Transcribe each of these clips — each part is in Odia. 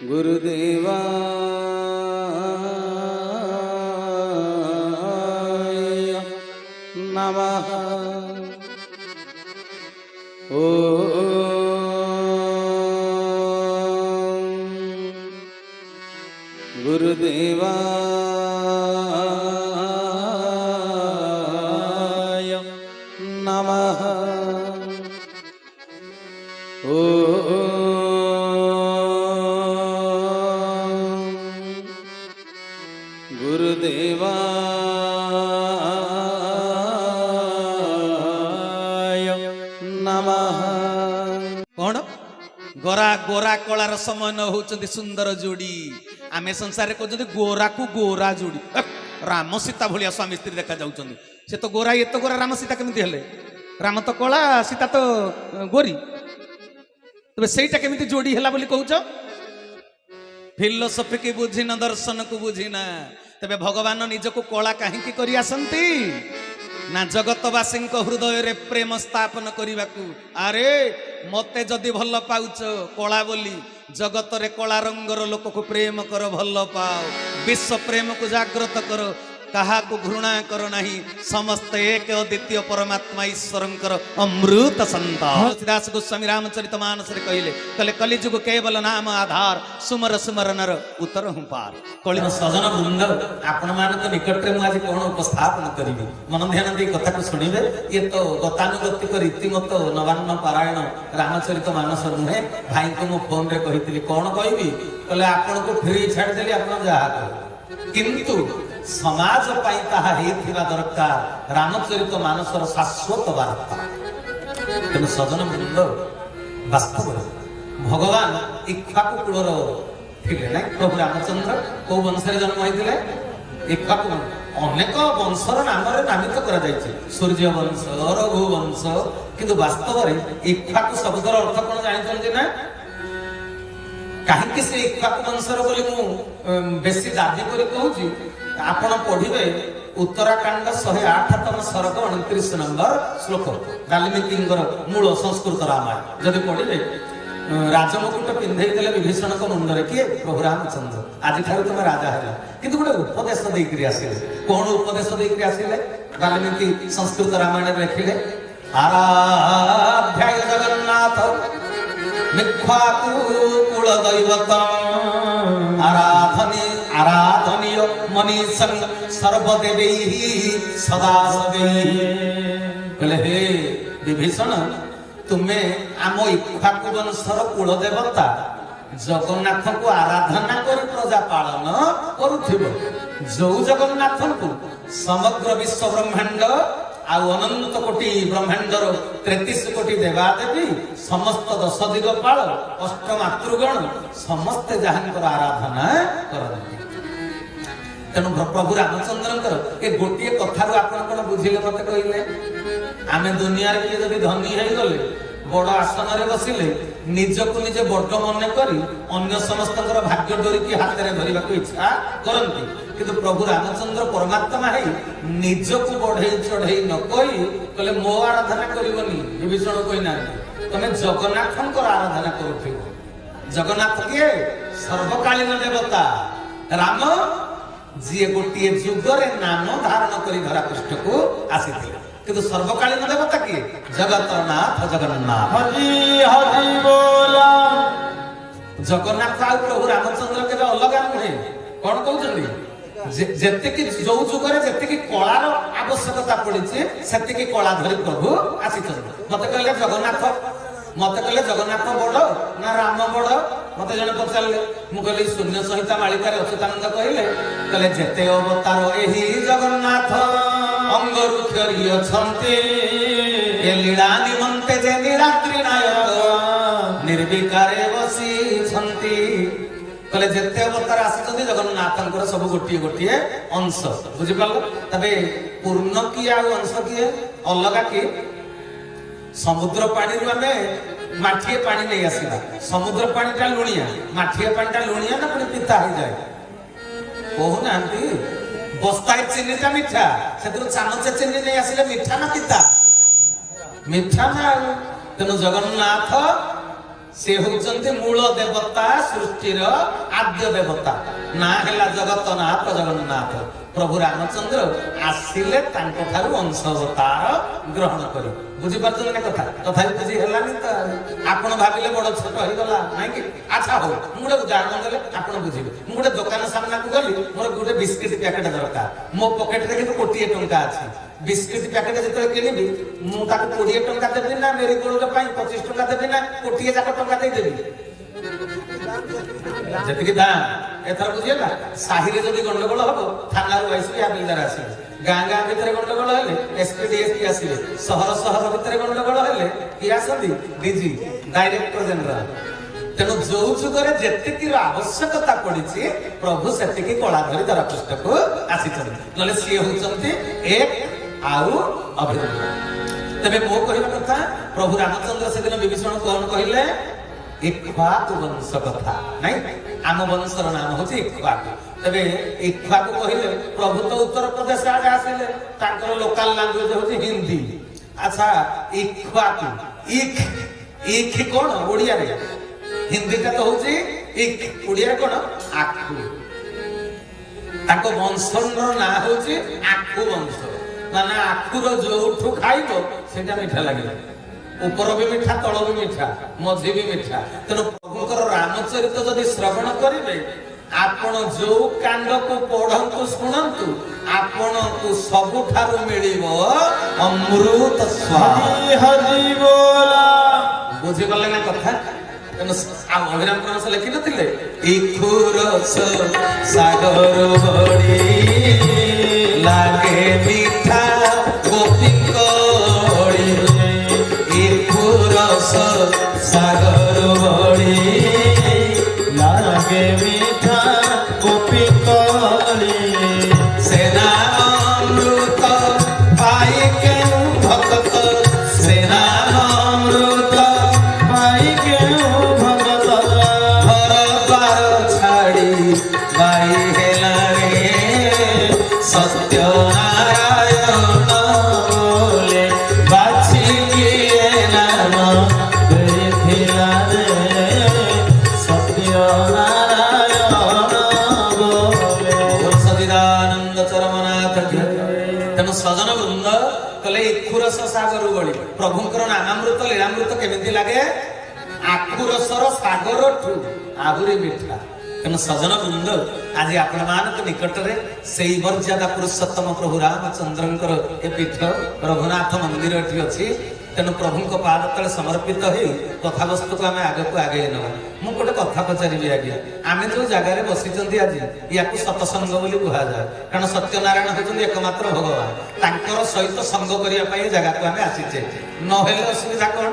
गुरुदेवा नमः। गुरुदेवा नमः। गुरुदेवा नमः। कौन गोरा गोरा कलार समय न होचंदी सुंदर जोड़ी आमे संसार को जदी गोरा को गोरा जोड़ी राम सीता भलिया स्वामी स्त्री देखा जाउचंदी से तो गोरा ये तो गोरा राम सीता केमिति हेले राम तो कला सीता तो गोरी तबे सेटा केमिति जोड़ी हेला बोली कहउछ फिलोसफी की बुझी न दर्शन को बुझी ना तबे भगवान निज को कला काहे की करी आसंती ना जगतवासी हृदय रे प्रेम स्थापन करने अरे मते जदि भल पाउच कला बोली जगत रे कला रंगर लोक को प्रेम कर भल पाओ विश्व प्रेम को जागृत करो कहा को घृणा करो नहीं समस्त एक अद्वितीय परमात्मा ईश्वरंकर अमृत संतान। तुलसीदास गोस्वामी रामचरित मानस रे कहले कलिजुग केवल नाम आधार सुमर सुमरनर उत्तर हूँ पार। कली सजन वृंद आपण मानक निकट रे आज कौन उपस्थापन करी मन ध्यान दे कथा को सुनिबे ये तो गतानुगतिक रीतिमत नवान्न पारायण रामचरित मानस नुहे भाई को मो फोन रे कहितली कौन कहबी कहले आपण को फ्री छाड़ देली आपण जहा किंतु समाज पाई ताहा हेथिबा दरकार रामचरित मानसर शाश्वत वार्ता तेणु सजन वृंद वास्तव भगवान इक्ष्वाकु कुलर थिले ना प्रभु रामचंद्र को वंश जन्म होइथिले इक्ष्वाकु अनेक वंशर नाम रे नामित करा जायछि सूर्य वंश रघु वंश किंतु वास्तव रे इक्ष्वाकु शब्दर अर्थ कोन जानिछन्ति ना कहीं से इक्ष्वाकु वंशर बोली मु बेसी दाबी करी कहूछि आपण पढ़िबे उत्तराखंड 108तम सर्ग 29 नंबर श्लोक वाल्मीकि मूल संस्कृत रामायण जदि पढ़िबे राजमुकुट पिंधे देले विभीषण को मुंडरे किए प्रभु रामचंद्र आज ठारू तुम राजा है किंतु गोटे उपदेश देकरी आसिले कौन उपदेश देकरी आसिले वाल्मीकि संस्कृत रामायण लिखिले आराध्याय जगन्नाथ मिथ्वाकु कुल दैवतम आराधनीय मनीषं सर्वदेवै सदा सदै हे विभीषण तुम्हें आम इक्ष्वाकु वंशर कुल देवता जगन्नाथ को आराधना कर प्रजा पालन करुथिब जो जगन्नाथ को समग्र विश्व ब्रह्मांड आ अनंत कोटि ब्रह्मांडर 33 कोटि देवादेवी समस्त 10 दिगपाल अष्टमातृगण समस्त जहांकर आराधना करती तेणु प्रभु रामचंद्र ए गोटे कथार आपण कौन बुझिले मत कहले आमे दुनिया किए जदि धनी है गले बड़ आसन रे बसिले निजको निजे बड़ मन करी अन्य समस्त भाग्य डोरी की हाथ में धरने को इच्छा करती किंतु प्रभु रामचंद्र परमात्मा है निजको बढ़े चढ़े न कही कहले मो आराधना करबनी विभीषण कहना तमे जगन्नाथ आराधना करुथिबो जगन्नाथ किए सर्वकालीन देवता राम जी गोटे जुगरे नाम धारण करी धरा पृष्ठ को आसीथिले किंतु सर्वकालीन देवता किए जगतनाथ जगन्नाथ हरि हरि बोला जगन्नाथ आ प्रभु रामचंद्र के अलग नुहे कौन कहउछन्ती जेतिकी जो जुगरे जेतिकी कलार आवश्यकता पड़ी सेतिकी कला धरी प्रभु आसीछन्ती मते कहले जगन्नाथ मते कहले जगन्नाथ बड़ ना राम बड़ मते जने पचारले मु कहले शून्य संहिता मालिका रे अच्युतानंद कहले जेते अवतार एही जगन्नाथ अंगरु करी अछन्ते ए लीला निमंते जे निरात्रि नायक निर्विकारे बसी छन्ति कहले जेते अवतार आछन्ति जगन्नाथंकर सब गोटिए गोटिए अंश बुझि पालो तबे पूर्ण की आ अंश की अलगा की समुद्र पानी रु आमे माठिए पानी नहीं आसीला समुद्र पानी टा लुणिया माठिए पानी टा लुणिया ना पुणी पिता हो जाए कहू नांती बस्ताए चीनी टा मीठा से चामच चीनी नहीं आसिले मीठा ना पिता मीठा ना ତେଣୁ ଜଗନ୍ନାଥ ସେ ହଉଛନ୍ତି ମୂଳ ଦେବତା, ସୃଷ୍ଟିର ଆଦ୍ୟ ଦେବତା। ନା ହେଲା ଜଗତନାଥ ଜଗନ୍ନାଥ। ପ୍ରଭୁ ରାମଚନ୍ଦ୍ର ଆସିଲେ ତାଙ୍କ ଠାରୁ ଅଂଶ ଅବତାର ଗ୍ରହଣ କରି। ବୁଝିପାରୁଛନ୍ତି ନା କଥା? ତଥାପି ବୁଝି ହେଲାନି ତ। ଆପଣ ଭାବିଲେ ବଡ ଛୋଟ ହେଇଗଲା ନାଇଁ କି? ଆଚ୍ଛା ହଉ, ମୁଁ ଗୋଟେ ଉଦାହରଣ ଦେଲେ ଆପଣ ବୁଝିବେ। ମୁଁ ଗୋଟେ ଦୋକାନ ସାମ୍ନାକୁ ଗଲି, ମୋର ଗୋଟେ ବିସ୍କିଟ ପ୍ୟାକେଟ ଦରକାର। ମୋ ପକେଟରେ କିନ୍ତୁ 1 ଟଙ୍କା ଅଛି। ବିସ୍କିଟ ପ୍ୟାକେଟ ଯେତେବେଳେ କିଣିବି, ମୁଁ ତାକୁ 20 ଟଙ୍କା ଦେବି ନା ମେରିଗୋଲ୍ଡ ପାଇଁ 25 ଟଙ୍କା ଦେବି ନା 1 ଯାକ ଟଙ୍କା ଦେଇଦେବି? ଯେତିକି ଦାମ। ଏଥର ବୁଝିଗଲା? ସାହିରେ ଯଦି ଗଣ୍ଡଗୋଳ ହବ, ଥାନାରୁ ଆସିବେ ହାବିଲଦାର ଆସିବେ। ଗାଁ ଗାଁ ଭିତରେ ଗଣ୍ଡଗୋଳ ହେଲେ ଏସପି ଡିଏସପି ଆସିବେ। ସହର ସହର ଭିତରେ ଗଣ୍ଡଗୋଳ ହେଲେ କିଏ ଆସନ୍ତି? DG, director general. ତେଣୁ ଯୋଉ ଯୁଗରେ ଯେତିକିର ଆବଶ୍ୟକତା ପଡିଛି, ପ୍ରଭୁ ସେତିକି କଳା ଧରି ଧରାପୃଷ୍ଠକୁ ଆସିଛନ୍ତି। ନହେଲେ ସିଏ ହଉଛନ୍ତି ଏକ ଆଉ ଅଭିନ୍ନ। ତେବେ ମୋ କହିବା କଥା, ପ୍ରଭୁ ରାମଚନ୍ଦ୍ର ସେଦିନ ବିଭୀଷଣ କଣ କହିଲେ? ଇକ୍ଷ୍ୱାକୁ ବଂଶ କଥା ନାଇଁ, ଆମ ବଂଶର ନାମ ହଉଛି ଇକ୍ଷ୍ୱାକୁ। ତେବେ ଇକ୍ଷ୍ୱାକୁ କହିଲେ ପ୍ରଭୁ ତ ଉତ୍ତରପ୍ରଦେଶ ଆଡେ ଆସିଲେ, ତାଙ୍କର ଲୋକାଲ ଲାଙ୍ଗୁଏଜ ହଉଛି ହିନ୍ଦୀ। ଆଚ୍ଛା, ଇକ୍ଷ୍ୱାକୁ ଇକ୍ ଇକ୍ କଣ ଓଡିଆରେ? ହିନ୍ଦୀଟା ତ ହଉଛି ଇକ୍, ଓଡିଆରେ କଣ? ଆଖୁ। ତାଙ୍କ ବଂଶର ନାଁ ହଉଛି ଆଖୁ ବଂଶ। ମାନେ ଆଖୁର ଯୋଉଠୁ ଖାଇବ ସେଇଟା ମିଠା ଲାଗିବ। ଉପର ବି ମିଠା, ତଳ ବି ମିଠା, ମଝି ବି ମିଠା। ତେଣୁ ପ୍ରଭୁଙ୍କର ରାମଚରିତ ଯଦି ଶ୍ରବଣ କରିବେ, ଆପଣ ଯୋଉ କାଣ୍ଡକୁ ପଢନ୍ତୁ ଶୁଣନ୍ତୁ, ଆପଣଙ୍କୁ ସବୁଠାରୁ ମିଳିବ ଅମୃତ ସ୍ୱାଦ। ବୁଝିଗଲେ ନା କଥା? ତେଣୁ ଅଭିରାମ ପରମହଂସ ଲେଖିନଥିଲେ, ଇଖୁରସ ସାଗର ଭଳି ଲାଗେ ମିଠା ଗୋପୀଙ୍କ ଭଳି। ଇଖୁରସ ସାଗର ଭଳି লাগে মিঠা গোপী কলি। সেনা অমৃত পাই কেউ ভক্ত, সেনা অমৃত পাই কেউ ভগত ঘর দ্বার ছাড়ি বাই হেলা রে সত্য নারায়ণ বলে বাছি গিয়ে নাম দেখিলা রে সত্য নারায়ণ বলে। সদিদানন্দ চরমনাথ কি। ତେଣୁ ସଜନ ବୃନ୍ଦ କଲେ ଇଖୁରସ ସାଗର ଭଳି। ପ୍ରଭୁଙ୍କର ନାମାମୃତ ଲୀଳାମୃତ କେମିତି ଲାଗେ? ଆଖୁରସର ସାଗରଠୁ ଆହୁରି ମିଠା। ତେଣୁ ସଜନ ବୃନ୍ଦ, ଆଜି ଆପଣମାନଙ୍କ ନିକଟରେ ସେଇ ମର୍ଯ୍ୟାଦା ପୁରୁଷୋତ୍ତମ ପ୍ରଭୁ ରାମଚନ୍ଦ୍ରଙ୍କର ଏ ପୀଠ ରଘୁନାଥ ମନ୍ଦିର ଏଠି ଅଛି। ତେଣୁ ପ୍ରଭୁଙ୍କ ପାଦ ତଳେ ସମର୍ପିତ ହେଇ କଥାବସ୍ତୁକୁ ଆମେ ଆଗକୁ ଆଗେଇ ନେବା। ମୁଁ ଗୋଟେ କଥା ପଚାରିବି ଆଜ୍ଞା, ଆମେ ଯୋଉ ଜାଗାରେ ବସିଛନ୍ତି ଆଜି, ୟାକୁ ସତସଙ୍ଗ ବୋଲି କୁହାଯାଏ। କାରଣ ସତ୍ୟନାରାୟଣ ହେଉଛନ୍ତି ଏକମାତ୍ର ଭଗବାନ। ତାଙ୍କର ସହିତ ସଙ୍ଗ କରିବା ପାଇଁ ଏ ଜାଗାକୁ ଆମେ ଆସିଛେ। ନହେଲେ ଅସୁବିଧା କଣ?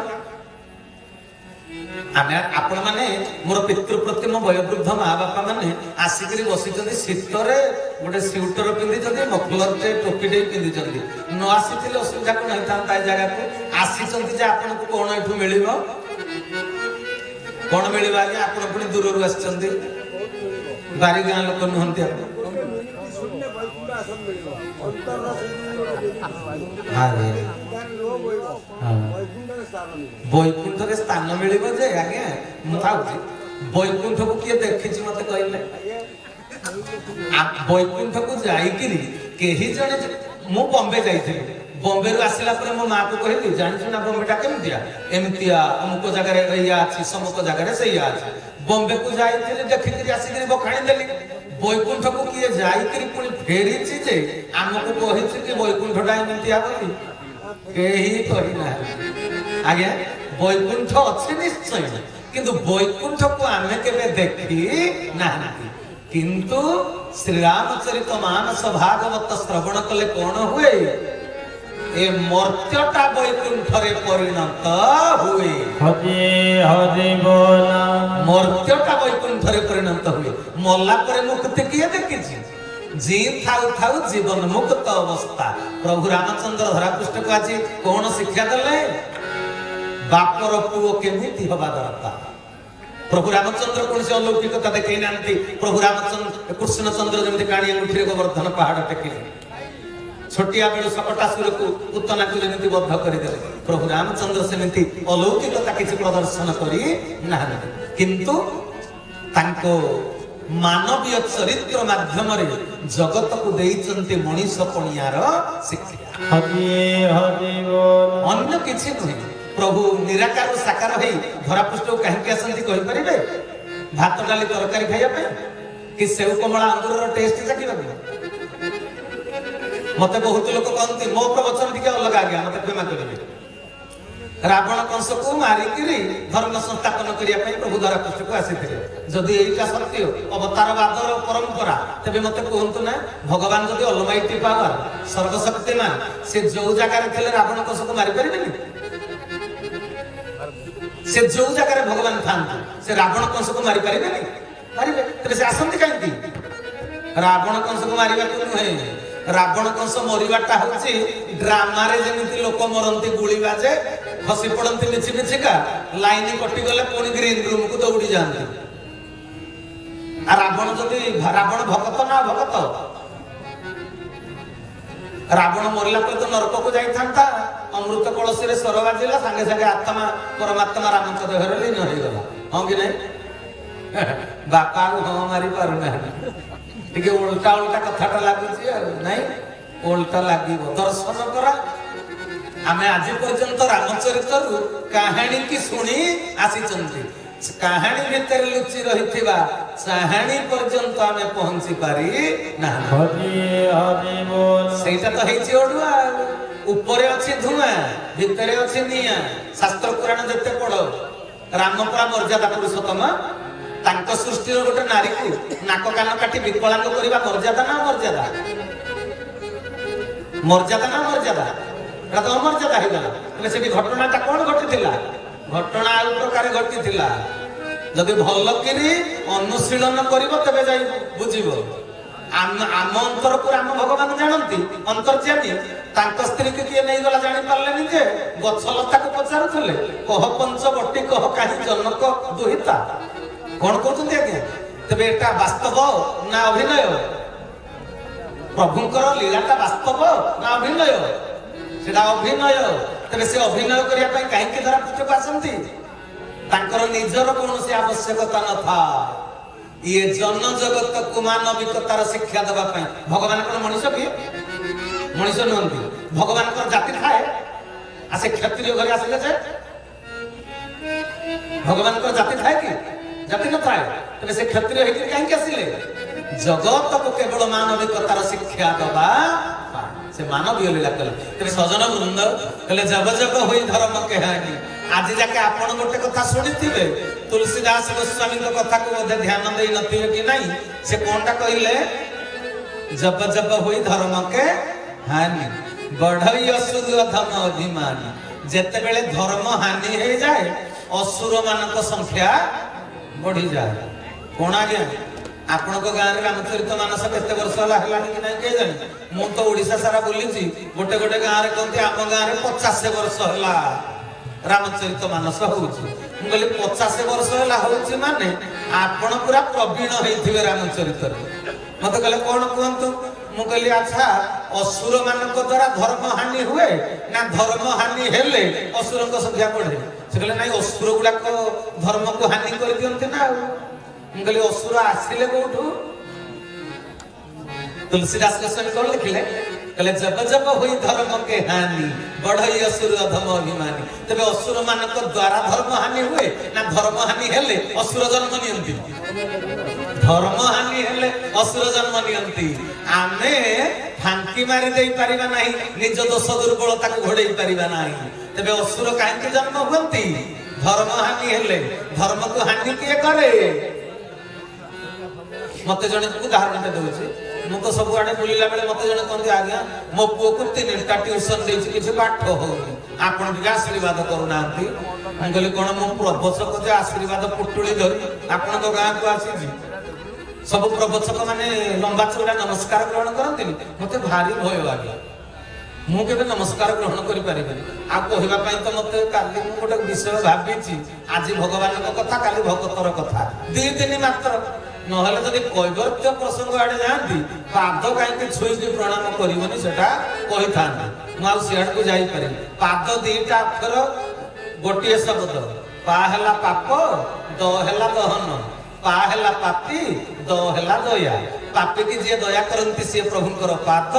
ଆମେ ଆପଣ ମାନେ, ମୋର ପିତୃପ୍ରତିମ ବୟୋବୃଦ୍ଧ ମା ବାପା ମାନେ ଆସିକିରି ବସିଛନ୍ତି ଶୀତରେ, ଗୋଟେ ସ୍ୱିଟର ପିନ୍ଧିଛନ୍ତି, ମଫଲରଟେ ଟୋପିଟେ ପିନ୍ଧିଛନ୍ତି। ନ ଆସିଥିଲେ ଅସୁବିଧା କଣ ହେଇଥାନ୍ତା? ଏ ଜାଗାକୁ ଆସିଛନ୍ତି ଯେ ଆପଣଙ୍କୁ କଣ ଏଠୁ ମିଳିବ? କଣ ମିଳିବ ଆଜ୍ଞା? ଆପଣ ପୁଣି ଦୂରରୁ ଆସିଛନ୍ତି, ବାରି ଗାଁ ଲୋକ ନୁହନ୍ତି ଆପଣ। ବୈକୁଣ୍ଠରେ ସ୍ଥାନ ମିଳିବ ଯେ ଆଜ୍ଞା, ମୁଁ ଭାବୁଛି ବୈକୁଣ୍ଠକୁ କିଏ ଦେଖିଛି ମତେ କହିଲେ? ବୈକୁଣ୍ଠକୁ ଯାଇକିରି କେହି ଜଣେ, ମୁଁ ବମ୍ବେ ଯାଇଥିଲି, ବମ୍ବେରୁ ଆସିଲା ପରେ ମୋ ମାକୁ କହିଲି, ଜାଣିଛୁ ନା ବମ୍ବେଟା କେମିତିଆ? ଏମିତିଆ, ଅମୁକ ଜାଗାରେ ଏଇଆ ଅଛି, ସମୁକ ଜାଗାରେ ସେଇଆ ଅଛି। ବମ୍ବେକୁ ଯାଇଥିଲି, ଦେଖିକିରି ଆସିକିରି ବଖାଣି ଦେଲି। ବୈକୁଣ୍ଠକୁ କିଏ ଯାଇକିରି ପୁଣି ଫେରିଛି ଯେ ଆମକୁ କହିଛି କି ବୈକୁଣ୍ଠଟା ଏମିତିଆ ବୋଲି? କେହି କହିନାହାନ୍ତି ଆଜ୍ଞା। ବୈକୁଣ୍ଠ ଅଛି ନିଶ୍ଚୟ, କିନ୍ତୁ ବୈକୁଣ୍ଠକୁ ଆମେ କେବେ ଦେଖି ନାହାନ୍ତି। କିନ୍ତୁ ଶ୍ରୀରାମଚରିତ ମାନସ ଭାଗବତ ଶ୍ରବଣ କଲେ କଣ ହୁଏ? ଏ ମର୍ତ୍ତ୍ୟଟା ବୈକୁଣ୍ଠରେ ପରିଣତ ହୁଏ। ହରି ହରି ବୋଲ। ମର୍ତ୍ତ୍ୟଟା ବୈକୁଣ୍ଠରେ ପରିଣତ ହୁଏ। ମଲା ପରେ ମୁକ୍ତି କିଏ ଦେଖିଛି? ଜି ଥାଉ ଥାଉ ଜୀବନ ମୁକ୍ତ ଅବସ୍ଥା। ପ୍ରଭୁ ରାମଚନ୍ଦ୍ର ଧରାପୃଷ୍ଠକୁ ଆଜି କଣ ଶିକ୍ଷା ଦେଲେ? ବାପର ପୁଅ କେମିତି ହବା ଦରକାର। ପ୍ରଭୁ ରାମଚନ୍ଦ୍ର କୌଣସି ଅଲୌକିକତା ଦେଖେଇ ନାହାନ୍ତି। ପ୍ରଭୁ ରାମଚନ୍ଦ୍ର, କୃଷ୍ଣଚନ୍ଦ୍ର ଯେମିତି କାଣି ଆଙ୍ଗୁଠିରେ ଗୋବର୍ଦ୍ଧନ ପାହାଡ ଟେକିଲେ, ଛୋଟିଆ ବେଳୁ ସକଟାସୁରକୁ ପୁତନାକୁ ଯେମିତି ବଦ୍ଧ କରିଦେଲେ, ପ୍ରଭୁ ରାମଚନ୍ଦ୍ର ସେମିତି ଅଲୌକିକତା କିଛି ପ୍ରଦର୍ଶନ କରି ନାହାନ୍ତି, କିନ୍ତୁ ତାଙ୍କ ମାନବୀୟ ଚରିତ୍ର ମାଧ୍ୟମରେ ଜଗତକୁ ଦେଇଛନ୍ତି ମଣିଷ ପଣିଆର ଶିକ୍ଷା। ହରି ହରି ବୋଲ। ଅନ୍ୟ କିଛି ନୁହେଁ। ପ୍ରଭୁ ନିରାକାର ସାକାର ହେଇ ଧରାପୃଷ୍ଠକୁ କାହିଁକି ଆସନ୍ତି କହିପାରିବେ? ଭାତ ଡାଲି ତରକାରୀ ଖାଇବା ପାଇଁ କି ସେଉ କମଳା ଅଙ୍ଗୁରର ଟେଷ୍ଟ ଚାଖିବାକୁ? ମତେ ବହୁତ ଲୋକ କହନ୍ତି ମୋ ପ୍ରବଚନ ଟିକେ ଅଲଗା, ଆଜ୍ଞା ମତେ କ୍ଷମା କରିବେ। ରାବଣ କଂସକୁ ମାରିକିରି ଧର୍ମ ସଂସ୍ଥାପନ କରିବା ପାଇଁ ପ୍ରଭୁ ଧରାପୃଷ୍ଠକୁ ଆସିଥିଲେ। ଯଦି ଏଇଟା ସତ୍ୟ ଅବତାରବାଦର ପରମ୍ପରା, ତେବେ ମତେ କୁହନ୍ତୁ ନା, ଭଗବାନ ଯଦି ଅଲମାଇଟି ପାୱାର ସର୍ବଶକ୍ତିମାନ, ସେ ଯୋଉ ଜାଗାରେ ଥିଲେ ରାବଣ କଂସକୁ ମାରିପାରିବେନି? ସେ ଯୋଉ ଜାଗାରେ ଭଗବାନ ଥାନ୍ତି ସେ ରାବଣ କଂସକୁ ମାରିପାରିବେନି? ମାରିବେ। ତେବେ ସେ ଆସନ୍ତି କାହିଁକି? ରାବଣ କଂସକୁ ମାରିବାକୁ ନୁହେଁ। ରାବଣ କଂସ ମରିବାଟା ହଉଛି ଡ୍ରାମାରେ ଯେମିତି ଲୋକ ମରନ୍ତି, ଗୁଳି ବାଜେ, ଖସି ପଡନ୍ତି ମିଛି ମିଛିକା, ଲାଇନ କଟିଗଲେ ପୁଣି ଗ୍ରୀନ ରୁମକୁ ଦୌଡି ଯାଆନ୍ତି। ଆଉ ରାବଣ ଯଦି ରାବଣ ଭଗତ ନା ଭଗତ? ରାବଣ ମରିଲା ପରେ ତ ନରକକୁ ଯାଇଥାନ୍ତା, ଅମୃତ କଳସୀରେ ସ୍ୱର ବାଜିଲା, ସାଙ୍ଗେ ସାଙ୍ଗେ ଆତ୍ମା ପରମାତ୍ମା ରାମଙ୍କ ଦେହରେ ଲୀନ ହେଇଗଲା। ହଁ କି ନାଇଁ? ବାପା ଆଉ ହଁ ମାରି ପାରୁନାହାନ୍ତି, ଟିକେ ଓଲଟା ଓଲଟା କଥାଟା ଲାଗୁଛି ଆଉ ନାଇଁ, ଓଲଟା ଲାଗିବ। ଦର୍ଶନ କରା। ଆମେ ଆଜି ପର୍ଯ୍ୟନ୍ତ ରାମଚରିତରୁ କାହାଣୀ କି ଶୁଣି ଆସିଛନ୍ତି, କାହାଣୀ ଭିତରେ ଲୁଚି ରହିଥିବା ଚାହାଣୀ ପର୍ଯ୍ୟନ୍ତ ଆମେ ପହଞ୍ଚି ପାରି ନାହିଁ। ହରି ହରି ବୋଲ। ସେଇଟା ତ ହେଇଛି ଅଡୁଆ। ଉପରେ ଅଛି ଧୂଆଁ, ଭିତରେ ଅଛି ନିଆଁ। ଶାସ୍ତ୍ର ପୁରାଣ ଯେତେ ପଢ, ରାମ ପୁରା ମର୍ଯ୍ୟାଦା ପୁରୁଷୋତ୍ତମ। ତାଙ୍କ ସୃଷ୍ଟିର ଗୋଟେ ନାରୀକୁ ନାକ କାନ କାଟି ବିକଳାଙ୍ଗ କରିବା ମର୍ଯ୍ୟାଦା ନା ଅମର୍ଯ୍ୟାଦା? ମର୍ଯ୍ୟାଦା ନା ଅମର୍ଯ୍ୟାଦା? ଏଟା ତ ଅମର୍ଯ୍ୟାଦା ହେଇଗଲା। ହେଲେ ସେଠି ଘଟଣାଟା କଣ ଘଟିଥିଲା? ଘଟଣା ଆଉ ପ୍ରକାରେ ଘଟିଥିଲା। ଯଦି ଭଲ କିରି ଅନୁଶୀଳନ କରିବ ତେବେ ଯାଇ ବୁଝିବ। ଆମ ଅନ୍ତରକୁ ରାମ ଭଗବାନ ଜାଣନ୍ତି, ଅନ୍ତର୍ଯାମୀ। ତାଙ୍କ ସ୍ତ୍ରୀକୁ କିଏ ନେଇଗଲା ଜାଣି ପାରିଲେନି ଯେ ଗଛ ଲତାକୁ ପଚାରୁଥିଲେ, କହ ପଞ୍ଚବଟୀ କହ କାହିଁ ଜନକ ଦୁହିତା। କଣ କହୁଛନ୍ତି ଆଜ୍ଞା? ତେବେ ଏଟା ବାସ୍ତବ ନା ଅଭିନୟ? ପ୍ରଭୁଙ୍କର ଲୀଳାଟା ବାସ୍ତବ ନା ଅଭିନୟ? ସେଟା ଅଭିନୟ। ତେବେ ସେ ଅଭିନୟ କରିବା ପାଇଁ କାହିଁକି ଧରାପୃଷ୍ଠକୁ ଆସନ୍ତି? ତାଙ୍କର ନିଜର କୌଣସି ଆବଶ୍ୟକତା ନଥାଏ। ଇଏ ଜନ ଜଗତକୁ ମାନବିକତାର ଶିକ୍ଷା ଦେବା ପାଇଁ। ଭଗବାନ କଣ ମଣିଷ କି? ମଣିଷ ନୁହନ୍ତି। ଭଗବାନଙ୍କର ଜାତି ଥାଏ? ଆସେ କ୍ଷତ୍ରିୟ ଘରେ ଆସିଲେ ଯେ ଭଗବାନଙ୍କର ଜାତି ଥାଏ କି? ଜାତି ନଥାଏ। ତେବେ ସେ କ୍ଷତ୍ରିୟ ହେଇକି କାହିଁକି ଆସିଲେ? ଜଗତକୁ କେବଳ ମାନବିକତାର ଶିକ୍ଷା ଦେବା। ସେ ମାନବୀୟ ଲୀଳା କଲେ। ତେବେ ସଜନ ବୃନ୍ଦ କହିଲେ ଜବ ଜବ ହୋଇ ଧର୍ମ କେହାନି। ଆଜି ଯାକେ ଆପଣ ଗୋଟେ କଥା ଶୁଣିଥିବେ, ତୁଳସୀଦାସ ଗୋସ୍ୱାମୀଙ୍କ କଥାକୁ ବୋଧେ ଧ୍ୟାନ ଦେଇ ନଥିବେ କି ନାହିଁ। ସେ କଣଟା କହିଲେ? ଜବ ଜବ ହୋଇ ଧର୍ମ କେ ହାନି ବଢଇ ଅସୁର ଅଧମ ଅଭିମାନୀ। ଯେତେବେଳେ ଧର୍ମ ହାନି ହେଇଯାଏ ଅସୁର ମାନଙ୍କ ସଂଖ୍ୟା ବଢିଯାଏ। କଣ ଆଜ୍ଞା? ଆପଣଙ୍କ ଗାଁରେ ରାମଚରିତ ମାନସ କେତେ ବର୍ଷ ହେଲା ହେଲାଣି କି ନାହିଁ କେଜାଣି? ମୁଁ ତ ଓଡିଶା ସାରା ବୁଲିଛି। ଗୋଟେ ଗୋଟେ ଗାଁରେ କହନ୍ତି ଆମ ଗାଁରେ 50 ବର୍ଷ ହେଲା ରାମଚରିତ ମାନସ ହଉଛି। ମୁଁ କହିଲି 50 ବର୍ଷ ହେଲା ହଉଛି ମାନେ ଆପଣ ପୁରା ପ୍ରବୀଣ ହେଇଥିବେ ରାମଚରିତରେ। ମତେ କହିଲେ କଣ କୁହନ୍ତୁ? ମୁଁ କହିଲି ଆଚ୍ଛା, ଅସୁର ମାନଙ୍କ ଦ୍ଵାରା ଧର୍ମ ହାନି ହୁଏ ନା ଧର୍ମ ହାନି ହେଲେ ଅସୁରଙ୍କ ସଂଖ୍ୟା ବଢେ? ସେ କହିଲେ ନାଇଁ, ଅସୁର ଗୁଡାକ ଧର୍ମକୁ ହାନି କରିଦିଅନ୍ତି ନା ଆଉ। ମୁଁ କହିଲି ଅସୁର ଆସିଲେ କୋଉଠୁ? ତୁଳସୀଦାସ ଗୋସ୍ୱାମୀ କଣ ଲେଖିଲେ? କହିଲେ ଜବ ଜବ ହୋଇ ଧର୍ମ କେ ହାନି ବଢଇ ଅସୁର ଅଧମ ଅଭିମାନୀ। ତେବେ ଅସୁର ମାନଙ୍କ ଦ୍ଵାରା ଧର୍ମ ହାନି ହୁଏ ନା ଧର୍ମ ହାନି ହେଲେ ଅସୁର ଜନ୍ମ ନିଅନ୍ତି? ଧର୍ମ ହାନି ହେଲେ ଅସୁର ଜନ୍ମ ନିଅନ୍ତି। ଆମେ ଫାଙ୍କି ମାରି ଦେଇ ପାରିବା ନାହିଁ, ନିଜ ଦୋଷ ଦୁର୍ବଳତାକୁ ଘୋଡେଇ ପାରିବା ନାହିଁ। ତେବେ ଅସୁର କାହିଁକି ଜନ୍ମ ହୁଅନ୍ତି? ଧର୍ମ ହାନି ହେଲେ। ଧର୍ମକୁ ହାନି କିଏ କରେ? ମତେ ଜଣେ ଉଦାହରଣ ଦଉଛି। ମୁଁ ତ ସବୁଆଡେ ବୁଲିଲା ବେଳେ ମତେ ଜଣେ କହନ୍ତି, ଆଜ୍ଞା ମୋ ପୁଅକୁ 3ଟା ଟ୍ୟୁସନ ଦେଇଛି, କିଛି ପାଠ ହଉନି, ଆପଣ ଟିକେ ଆଶୀର୍ବାଦ କରୁନାହାନ୍ତି। ମୁଁ କହିଲି କଣ ମୁଁ ପ୍ରବଚକ ଯେ ଆଶୀର୍ବାଦ ପୁଟୁଳି ଧରି ଆପଣଙ୍କ ଗାଁକୁ ଆସିଛି? ସବୁ ପ୍ରବଚକ ମାନେ ଲମ୍ବା ଚଉଡା ନମସ୍କାର ଗ୍ରହଣ କରନ୍ତିନି? ମତେ ଭାରି ଭୟ ଲାଗେ। ମୁଁ କେବେ ନମସ୍କାର ଗ୍ରହଣ କରିପାରିବିନି। ଆଉ କହିବା ପାଇଁ ତ ମତେ କାଲି ମୁଁ ଗୋଟେ ବିଷୟ ଭାବିଛି। ଆଜି ଭଗବାନଙ୍କ କଥା, କାଲି ଭଗତର କଥା, 2 ଦିନ ମାତ୍ର। নহলে যদি কৈବର୍ତ୍ୟ ପ୍ରସଙ୍ଗ ଆଡେ ଯାଆନ୍ତି ପାଦ କାହିଁକି ଛୁଇଁକି ପ୍ରଣାମ କରିବନି ସେଟା କହିଥାନ୍ତି। ମୁଁ ଆଉ ସିଆଡକୁ ଯାଇପାରିବି। ପାଦ ଦିଟା ଅକ୍ଷର ଗୋଟିଏ ଶବ୍ଦ। ପା ହେଲା ପାପ, ଦ ହେଲା ଦହନ। ପା ହେଲା ପାପି, ଦ ହେଲା ଦୟା। ପାପିକି ଯିଏ ଦୟା କରନ୍ତି ସିଏ ପ୍ରଭୁଙ୍କର ପାଦ,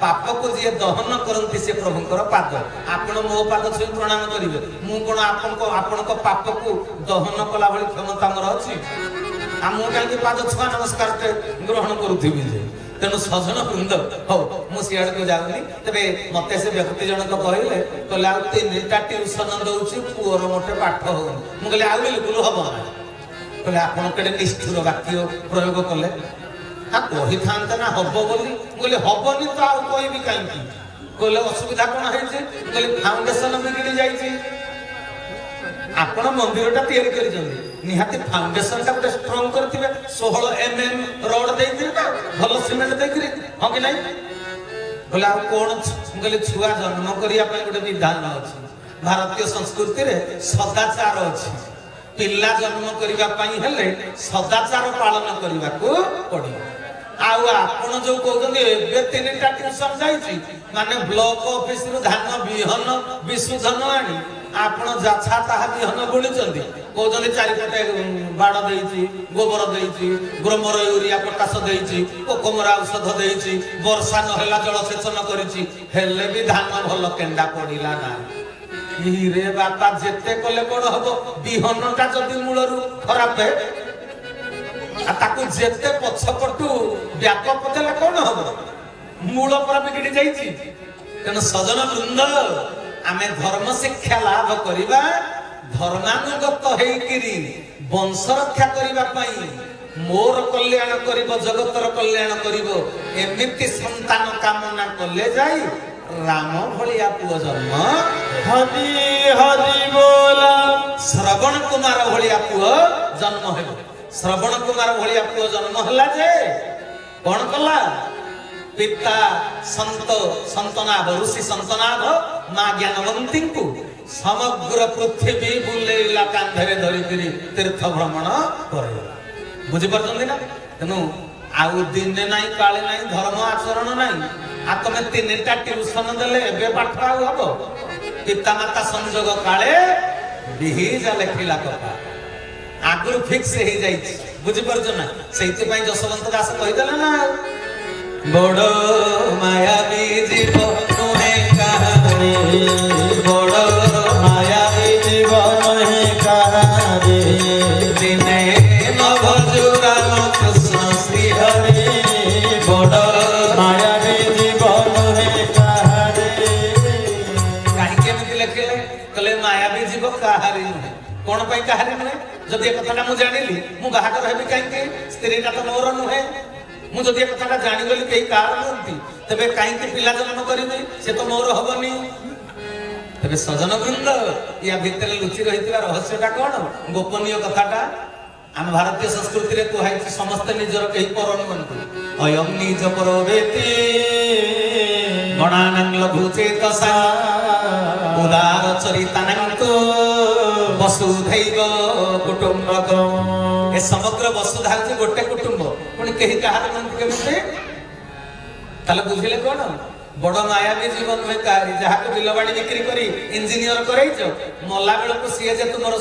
ପାପକୁ ଯିଏ ଦହନ କରନ୍ତି ସିଏ ପ୍ରଭୁଙ୍କର ପାଦ। ଆପଣ ମୋ ପାଦ ଛୁଇଁ ପ୍ରଣାମ କରିବେ, ମୁଁ କଣ ଆପଣଙ୍କ ପାପକୁ ଦହନ କଲା ଭଳି କ୍ଷମତା ମୋର ଅଛି? ଆଉ ମୁଁ କାହିଁକି ପାଦ ଛୁଆ ନମସ୍କାର ଗ୍ରହଣ କରୁଥିବି ଯେ? ତେଣୁ ସଜନ ବୃନ୍ଦ, ହଉ ମୁଁ ସିଆଡକୁ ଯାଉନି। ତେବେ ମତେ ସେ ବ୍ୟକ୍ତି ଜଣକ କହିଲେ ଆଉ 3ଟା ଟିଉସନ ଦଉଛି, ପୁଅର ମୋଟେ ପାଠ ହଉନି। ମୁଁ କହିଲି ଆଉ ବିଲକୁଲ ହବ ନା। କହିଲେ ଆପଣ କେଡେ ନିଷ୍ଠୁର ବାକ୍ୟ ପ୍ରୟୋଗ କଲେ। କହିଥାନ୍ତେ ନା ହବ ବୋଲି। ମୁଁ କହିଲି ହବନି ତ ଆଉ କହିବି କାହିଁକି? କହିଲେ ଅସୁବିଧା କଣ ହେଇଛି? କହିଲେ ଫାଉଣ୍ଡେସନ ବିଗିଡି ଯାଇଛି। ଆପଣ ମନ୍ଦିରଟା ତିଆରି କରିଛନ୍ତି, ନିହାତି ଫାଉଣ୍ଡେସନଟା ଗୋଟେ ଷ୍ଟ୍ରଙ୍ଗ କରିଥିବେ। 16 mm ରଡ୍ ଦେଇଥିବେ ନା, ଭଲ ସିମେଣ୍ଟ ଦେଇକିରି, ହଁ କି ନାଇଁ? କହିଲେ ଆଉ କଣ? ମୁଁ କହିଲି ଛୁଆ ଜନ୍ମ କରିବା ପାଇଁ ଗୋଟେ ବିଧାନ ଅଛି। ଭାରତୀୟ ସଂସ୍କୃତିରେ ସଦାଚାର ଅଛି। ପିଲା ଜନ୍ମ କରିବା ପାଇଁ ହେଲେ ସଦାଚାର ପାଳନ କରିବାକୁ ପଡିବ। ଆଉ ଆପଣ ଯୋଉ କହୁଛନ୍ତି ଏବେ 3ଟା ଟିଉସନ ଯାଇଛି, ମାନେ ବ୍ଲକ ଅଫିସରୁ ଧାନ ବିହନ ବିଶୁଧନ ଆଣି ଆପଣ ଯାଛା ତାହା ବିହନ ବୁଣିଛନ୍ତି। କହୁଛନ୍ତି ଚାରିପଟେ ବାଡ଼ ଦେଇଛି, ଗୋବର ଦେଇଛି, ଗ୍ରୋମର ୟୁରିଆ ପଟାସ ଦେଇଛି, ପୋକମରା ଔଷଧ ଦେଇଛି, ବର୍ଷା ନହେଲା ଜଳସେଚନ କରିଛି, ହେଲେ ବି ଧାନ ଭଲ କେଣ୍ଡା ପଡିଲା ନାହିଁ। ରେ ବାପା ଯେତେ କଲେ କଣ ହବ? ବିହନଟା ଯଦି ମୂଳରୁ ଖରାପ, ତାକୁ ଯେତେ ପଛପଟୁ ବ୍ୟାପକ ଦେଲେ କଣ ହବ? ମୂଳ ପରା ବିଗିଡି ଯାଇଛି। ତେଣୁ ସଜନ ବୃନ୍ଦ, ଆମେ ଧର୍ମ ଶିକ୍ଷା ଲାଭ କରିବା, ଧର୍ମାନୁଗତ ହେଇକିରି ବଂଶ ରକ୍ଷା କରିବା ପାଇଁ, ମୋର କଲ୍ୟାଣ କରିବ, ଜଗତର କଲ୍ୟାଣ କରିବ, ଏମିତି ସନ୍ତାନ କାମନା କଲେ ଯାଇ ରାମ ଭଳିଆ ପୁଅ ଜନ୍ମ, ହରି ହରି ବୋଲ। ଶ୍ରବଣ କୁମାର ଭଳିଆ ପୁଅ ଜନ୍ମ ହେବ। ଶ୍ରବଣ କୁମାର ଭଳିଆ ପୁଅ ଜନ୍ମ ହେଲା ଯେ କଣ କଲା? ପିତା ସନ୍ତନାଭ ଋଷି ସନ୍ତନାଭ ମା ଜ୍ଞାନବନ୍ତୀଙ୍କୁ ସମଗ୍ର ପୃଥିବୀ ବୁଲେଇଲା କାନ୍ଧରେ ଧରିକିରି ତୀର୍ଥ ଭ୍ରମଣ କରେଇଲା। ବୁଝିପାରୁଛନ୍ତି ନା? ତେଣୁ ଆଉ ଦିନେ ନାହିଁ କାଳେ ନାହିଁ, ଧର୍ମ ଆଚରଣ ନାହିଁ। ଆଉ ତମେ 3ଟା ଟିଉସନ ଦେଲେ ଏବେ ପାଠ ଆଉ ହବ? ପିତାମାତା ସଂଯୋଗ କାଳେ ବିହିଜା ଲେଖିଲା କଥା ଆଗରୁ ଫିକ୍ସ ହେଇଯାଇଛି। ବୁଝିପାରୁଛ ନା? ସେଇଥିପାଇଁ ଯଶୋବନ୍ତ ଦାସ କହିଦେଲେ ନା, ବଡ ମାୟାବୀ ଜୀବ ନୁହେଁ କାହାରି, ବଡ଼ ମାୟାବୀ ଜୀବ ନୁହେଁ କାହାରି, ଦିନେ ନଭଜୁ ରାମ କୃଷ୍ଣ ଶ୍ରୀ ହରି। ବଡ଼ ମାୟାବୀ ଜୀବ ନୁହେଁ କାହାରି। କାହିଁକି ଏମିତି ଲେଖିଲେ? କହିଲେ ମାୟାବୀ ଜୀବ କାହାରି ନୁହେଁ। କଣ ପାଇଁ କାହାରି ନୁହେଁ? ଯଦି ଏ କଥାଟା ମୁଁ ଜାଣିଲି, ମୁଁ ବାହାଘର ହେବି କାହିଁକି? ସ୍ତ୍ରୀଟା ତ ମୋର ନୁହେଁ। ମୁଁ ଯଦି ଏ କଥାଟା ଜାଣିଗଲି କେହି କାହାର ନୁହନ୍ତି, ତେବେ କାହିଁକି ପିଲା ଜନ୍ମ କରିବି? ସେ ତ ମୋର ହବନି। ତେବେ ସଜନ ବୃନ୍ଦ, ୟା ଭିତରେ ଲୁଚି ରହିଥିବା ରହସ୍ୟଟା କଣ? ଗୋପନୀୟ କଥାଟା ଆମ ଭାରତୀୟ ସଂସ୍କୃତିରେ କୁହାଯାଇଛି, ସମସ୍ତେ ନିଜର, କେହି ପର ନୁହନ୍ତି। ଅୟଂ ନିଜ ପରୋ ବେତି ଗଣାନାଂ ଲଘୁ ଚେତସା ଉଦାର ଚରିତାନାଙ୍କୁ ବସୁଧୈବ କୁଟୁମ୍ବକମ୍। ଏ ସମଗ୍ର ବସୁଧା ହେଉଛି ଗୋଟେ କୁଟୁମ୍ବ, ପୁଣି କେହି କାହାର ନୁହନ୍ତି। କେମିତି? ତାହେଲେ ବୁଝିଲେ କଣ? ବଡ ମାୟାବୀ ଜୀବନ ନୁହେଁ କାହାରି। ଯାହାକୁ ବିଲବାଡି ବିକ୍ରି କରି ଇଞ୍ଜିନିୟର କରେଇଛ, ମଲା ବେଳକୁ ସିଏ ଯେ ତୁମର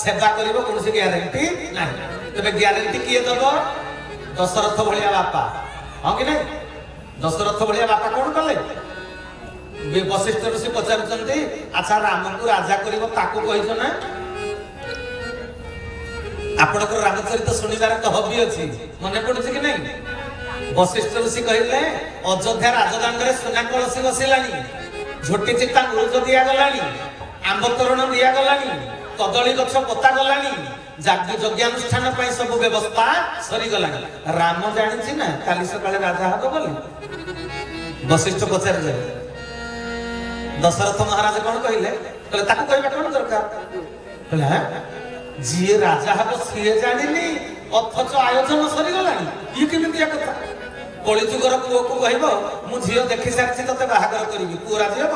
ସେବା କରିବ କୌଣସି ଗ୍ୟାରେଣ୍ଟି ନାହିଁ। ତେବେ ଗ୍ୟାରେଣ୍ଟି କିଏ ଦବ? ଦଶରଥ ଭଳିଆ ବାପା, ହଁ କି ନାଇଁ? ଦଶରଥ ଭଳିଆ ବାପା କଣ କଲେ? ବଶିଷ୍ଠ ଋଷି ପଚାରୁଛନ୍ତି, ଆଚ୍ଛା ରାମକୁ ରାଜା କରିବ, ତାକୁ କହିଛ ନା? ଆପଣଙ୍କର ରାମଚରିତ ଶୁଣିବାର ତ ହବି ଅଛି, ମନେ ପଡୁଛି କି ନାଇଁ? ବଶିଷ୍ଠ ଋଷି କହିଲେ, ଅଯୋଧ୍ୟା ରାଜଦାଣ୍ଡରେ ସୁନା କଳସୀ ବସିଲାଣି, ଝୋଟି ଚିତା ମୁରୁଜ ଦିଆଗଲାଣି, ଆମ୍ବ ତୋରଣ ଦିଆଗଲାଣି, କଦଳୀ ଗଛ ପୋତା ଗଲାଣି, ଯଜ୍ଞାନୁଷ୍ଠାନ ପାଇଁ ସବୁ ବ୍ୟବସ୍ଥା ସରିଗଲାଣି। ରାମ ଜାଣିଛି ନା କାଲି ସକାଳେ ରାଜା ହବ ବୋଲି? ବଶିଷ୍ଠ ପଚାରିଲେ। ଦଶରଥ ମହାରାଜ କଣ କହିଲେ? କହିଲେ ତାକୁ କହିବା କଣ ଦରକାର? କହିଲେ ଯିଏ ରାଜା ହବ ସିଏ ଜାଣିନି, ଅଥଚ ଆୟୋଜନ ସରିଗଲାଣି। ଇଏ କେମିତିଆ କଥା? କଳିଯୁଗର ପୁଅକୁ କହିବ, ମୁଁ ଝିଅ ଦେଖି ସାରିଛି, ତତେ ବାହାଘର କରିବି, ପୁଅ ରାଜି ହବ?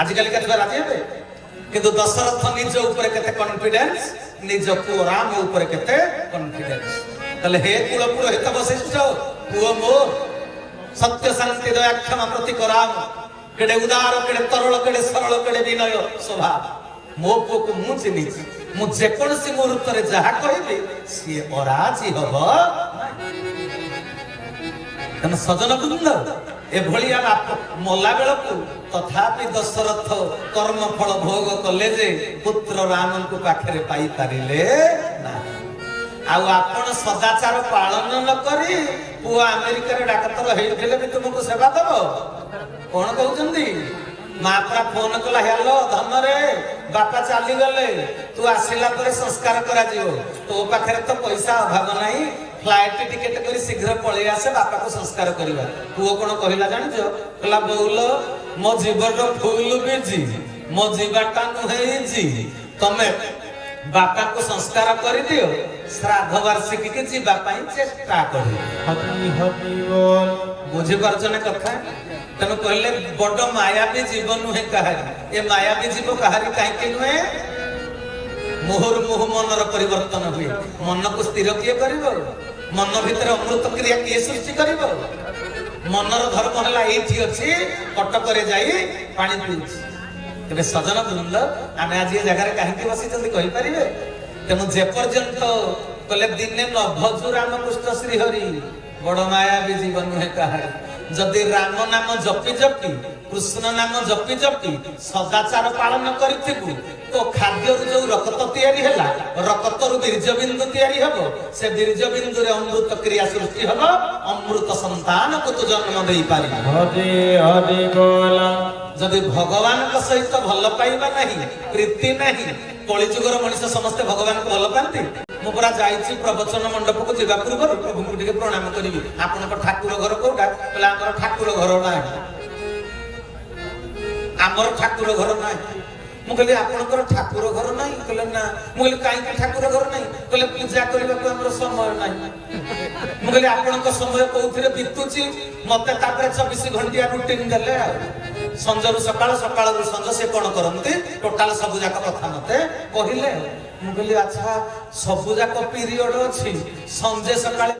ଆଜିକାଲିକା ଛୁଆ ରାଜି ହେବେ? କିନ୍ତୁ ଦଶରଥ ନିଜ ଉପରେ କେତେ କନଫିଡେନ୍ସ, ନିଜ ପୁଅ ରାମ ଉପରେ କେତେ କନଫିଡେନ୍ସ। ତାହେଲେ ହେ କୁଳ ପୁରୋହିତ ବଶିଷ୍ଠ, ପୁଅ ମୋ ସତ୍ୟ ଶାନ୍ତି ଦୟା କ୍ଷମା ପ୍ରତୀକ ରାମ, କେଡେ ଉଦାର, କେଡେ ତରଳ, କେଡେ ସରଳ, କେଡେ ବିନୟ ସ୍ୱଭାବ। ମୋ ପୁଅକୁ ମୁଁ ଚିହ୍ନିଛି, ମୁଁ ଯେକୌଣସି ମୁହୂର୍ତ୍ତରେ ଯାହା କହିବି ସିଏ ଅରାଜି ହବ। ତେଣୁ ସଜନ ବୃନ୍ଦ, ଏଭଳିଆ ବାପ ମଲା ବେଳକୁ ତଥାପି ଦଶରଥ କର୍ମ ଫଳ ଭୋଗ କଲେ ଯେ ପୁତ୍ର ରାମଙ୍କୁ ପାଖରେ ପାଇପାରିଲେ ନା। ଆଉ ଆପଣ ସଦାଚାର ପାଳନ ନ କରି ପୁଅ ଆମେରିକାରେ ଡାକ୍ତର ହେଇଥିଲେ ବି ତୁମକୁ ସେବା ଦବ? କଣ କହୁଛନ୍ତି? ମା ପରା ଫୋନ କଲା, ହେଲୋ ଧନରେ ବାପା ଚାଲିଗଲେ, ତୁ ଆସିଲା ପରେ ସଂସ୍କାର କରାଯିବ, ତୋ ପାଖରେ ତ ପଇସା ଅଭାବ ନାହିଁ, ଫ୍ଲାଇଟ ଟିକେଟ କରି ଶୀଘ୍ର ପଳେଇ ଆସେ, ବାପାକୁ ସଂସ୍କାର କରିବା। ପୁଅ କଣ କହିଲା ଜାଣିଛ? କହିଲା ବୋଉଲ ମୋ ଜୀବନ ଫୁଲ ବିଜି, ମୋ ଯିବାଟା ନୁହେଁ, ତମେ ବାପାକୁ ସଂସ୍କାର କରିଦିଅ, ଶ୍ରାଦ୍ଧ ବାର୍ଷିକୀ ଯିବା ପାଇଁ ଚେଷ୍ଟା କରିବ। ବୁଝିପାରୁଛ ନା କଥା? ତେଣୁ କହିଲେ ବଡ ମାୟାବୀ ଜୀବ ନୁହେଁ କାହାରି, ଏ ମାୟାବୀ ଜୀବ କାହାରି କାହିଁକି ନୁହେଁ? ମୁହୁର୍ମୁହୁ ମନର ପରିବର୍ତ୍ତନ ହୁଏ। ମନକୁ ସ୍ଥିର କିଏ କରିବ? ମନ ଭିତରେ ଅମୃତ କ୍ରିୟା କିଏ ସୃଷ୍ଟି କରିବ? ମନର ଧର୍ମ ହେଲା ଏଇଠି ଅଛି, କଟକରେ ଯାଇ ପାଣି ପିଉଛି। ତେବେ ସଜନ ବୃନ୍ଦ, ଆମେ ଆଜି ଏ ଜାଗାରେ କାହିଁକି ବସିଛନ୍ତି କହିପାରିବେ? ତେଣୁ ଯେପର୍ଯ୍ୟନ୍ତ କହିଲେ ଦିନେ ନ ଭଜୁ ରାମକୃଷ୍ଣ ଶ୍ରୀହରି, ବଡ ମାୟାବୀ ଜୀବ ନୁହେଁ କାହାରି। ଯଦି ରାମ ନାମ ଜପି ଜପି, କୃଷ୍ଣ ନାମ ଜପି ଜପି ସଦାଚାର ପାଳନ କରିଥିବୁ, ତ ଖାଦ୍ୟରୁ ଯୋଉ ରକ୍ତ ତିଆରି ହେଲା, ରକ୍ତରୁ ବୀର୍ଯ୍ୟ ବିନ୍ଦୁ ତିଆରି ହବ, ସେ ବୀର୍ଯ୍ୟ ବିନ୍ଦୁରେ ଅମୃତ କ୍ରିୟା ସୃଷ୍ଟି ହବ, ଅମୃତ ସନ୍ତାନକୁ ତୁ ଜନ୍ମ ଦେଇପାରିବୁ। ଯଦି ଭଗବାନଙ୍କ ସହିତ ଭଲ ପାଇବା ନାହିଁ, ପ୍ରୀତି ନାହିଁ, କଳିଯୁଗର ମଣିଷ ସମସ୍ତେ ଭଗବାନଙ୍କୁ ଭଲ ପାଆନ୍ତି। ମୁଁ ପୁରା ଯାଇଛି ପ୍ରବଚନ ମଣ୍ଡପକୁ ଯିବା ପୂର୍ବରୁ ପ୍ରଭୁଙ୍କୁ ଟିକେ ପ୍ରଣାମ କରିବି, ଆପଣଙ୍କ ଠାକୁର ଘର କୋଉଟା? କହିଲେ ଆମର ଠାକୁର ଘର ନାହିଁ, ଆମର ଠାକୁର ଘର ନାହିଁ। ମୁଁ କହିଲି ଆପଣଙ୍କର ଠାକୁର ଘର ନାହିଁ? କହିଲେ ନା। ମୁଁ କହିଲି କାହିଁକି ଠାକୁର ଘର ନାହିଁ? କହିଲେ ପୂଜା କରିବାକୁ ଆମର ସମୟ ନାହିଁ। ମୁଁ କହିଲି ଆପଣଙ୍କ ସମୟ କୋଉଥିରେ ବିତୁଛି? ମତେ ତାପରେ 24 ଘଣ୍ଟିଆ ରୁଟିନ ଦେଲେ, ଆଉ ସଞ୍ଜରୁ ସକାଳ, ସକାଳରୁ ସଞ୍ଜ ସେ କଣ କରନ୍ତି, ଟୋଟାଲ ସବୁ ଯାକ କଥା ମତେ କହିଲେ। ମୁଁ କହିଲି ଆଚ୍ଛା, ସବୁ ଯାକ ପିରିୟଡ ଅଛି, ସଞ୍ଜେ ସକାଳେ